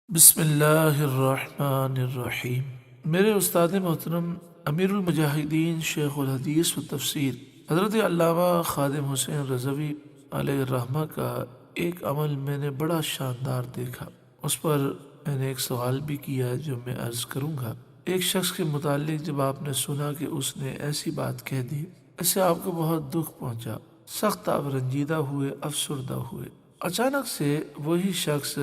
بسم اللہ الرحمن الرحیم۔ میرے استاد محترم امیر المجاہدین شیخ الحدیث و تفسیر حضرت علامہ خادم حسین رضوی علیہ الرحمہ کا ایک عمل میں نے بڑا شاندار دیکھا۔ اس پر میں نے ایک سوال بھی کیا جو میں عرض کروں گا۔ ایک شخص کے متعلق جب آپ نے سنا کہ اس نے ایسی بات کہہ دی، اس سے آپ کو بہت دکھ پہنچا، سخت آپ رنجیدہ ہوئے، افسردہ ہوئے۔ اچانک سے وہی شخص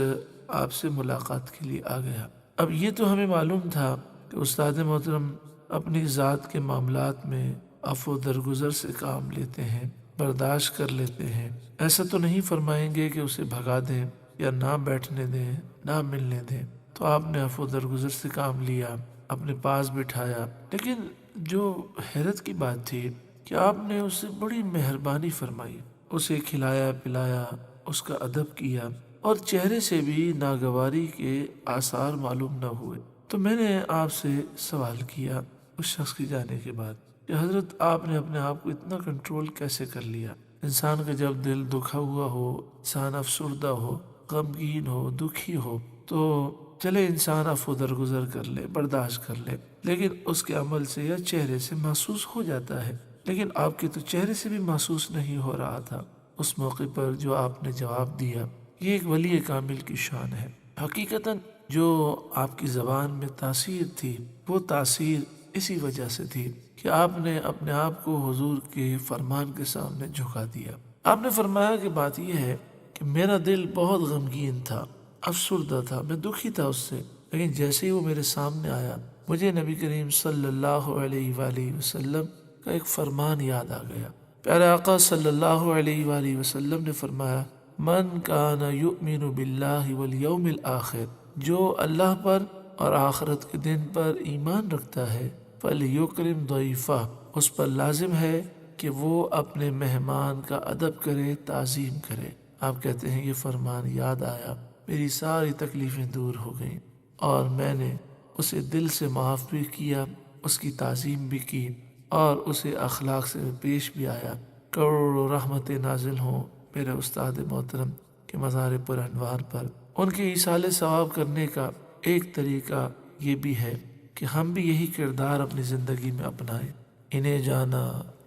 آپ سے ملاقات کے لیے آ گیا۔ اب یہ تو ہمیں معلوم تھا کہ استاد محترم اپنی ذات کے معاملات میں عفو درگزر سے کام لیتے ہیں، برداشت کر لیتے ہیں۔ ایسا تو نہیں فرمائیں گے کہ اسے بھگا دیں یا نہ بیٹھنے دیں، نہ ملنے دیں۔ تو آپ نے عفو درگزر سے کام لیا، اپنے پاس بٹھایا، لیکن جو حیرت کی بات تھی کہ آپ نے اس سے بڑی مہربانی فرمائی، اسے کھلایا پلایا، اس کا ادب کیا، اور چہرے سے بھی ناگواری کے آثار معلوم نہ ہوئے۔ تو میں نے آپ سے سوال کیا اس شخص کی جانے کے بعد کہ حضرت آپ نے اپنے آپ کو اتنا کنٹرول کیسے کر لیا؟ انسان کا جب دل دکھا ہوا ہو، انسان افسردہ ہو، غمگین ہو، دکھی ہو، تو چلے انسان عفو درگزر کر لے، برداشت کر لے، لیکن اس کے عمل سے یا چہرے سے محسوس ہو جاتا ہے۔ لیکن آپ کے تو چہرے سے بھی محسوس نہیں ہو رہا تھا اس موقع پر جو آپ نے جواب دیا۔ یہ ایک ولی کامل کی شان ہے۔ حقیقتاً جو آپ کی زبان میں تاثیر تھی، وہ تاثیر اسی وجہ سے تھی کہ آپ نے اپنے آپ کو حضور کے فرمان کے سامنے جھکا دیا۔ آپ نے فرمایا کہ بات یہ ہے کہ میرا دل بہت غمگین تھا، افسردہ تھا، میں دکھی تھا اس سے، لیکن جیسے ہی وہ میرے سامنے آیا، مجھے نبی کریم صلی اللہ علیہ وآلہ وسلم کا ایک فرمان یاد آ گیا۔ پیارے آقا صلی اللہ علیہ وآلہ وسلم نے فرمایا، من کان یؤمن باللہ والیوم الآخر، جو اللہ پر اور آخرت کے دن پر ایمان رکھتا ہے، فلیکرم ضیفہ، اس پر لازم ہے کہ وہ اپنے مہمان کا ادب کرے، تعظیم کرے۔ آپ کہتے ہیں یہ فرمان یاد آیا، میری ساری تکلیفیں دور ہو گئیں اور میں نے اسے دل سے معاف بھی کیا، اس کی تعظیم بھی کی اور اسے اخلاق سے پیش بھی آیا۔ کروڑوں رحمتیں نازل ہوں میرے استاد محترم کے مزار پر انوار پر۔ ان کے ایصال ثواب کرنے کا ایک طریقہ یہ بھی ہے کہ ہم بھی یہی کردار اپنی زندگی میں اپنائیں۔ انہیں جانا،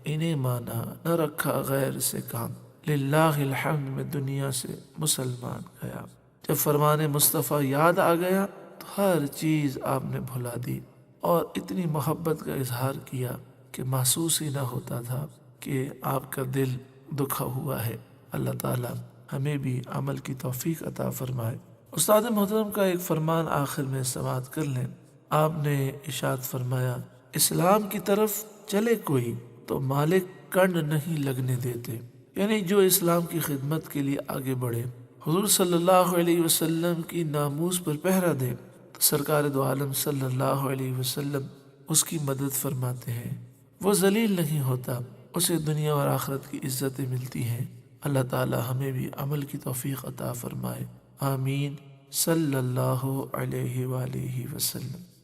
انہیں مانا، نہ رکھا غیر سے کام، للہ الحمد میں دنیا سے مسلمان گیا۔ جب فرمان مصطفیٰ یاد آ گیا تو ہر چیز آپ نے بھلا دی اور اتنی محبت کا اظہار کیا کہ محسوس ہی نہ ہوتا تھا کہ آپ کا دل دکھا ہوا ہے۔ اللہ تعالی ہمیں بھی عمل کی توفیق عطا فرمائے۔ استاد محترم کا ایک فرمان آخر میں سماعت کر لیں۔ آپ نے ارشاد فرمایا، اسلام کی طرف چلے کوئی تو مالک کنڈ نہیں لگنے دیتے، یعنی جو اسلام کی خدمت کے لیے آگے بڑھے، حضور صلی اللہ علیہ وسلم کی ناموس پر پہرا دے، تو سرکار دو عالم صلی اللہ علیہ وسلم اس کی مدد فرماتے ہیں، وہ ذلیل نہیں ہوتا، اسے دنیا اور آخرت کی عزتیں ملتی ہیں۔ اللہ تعالی ہمیں بھی عمل کی توفیق عطا فرمائے، آمین، صلی اللہ علیہ وآلہ وسلم۔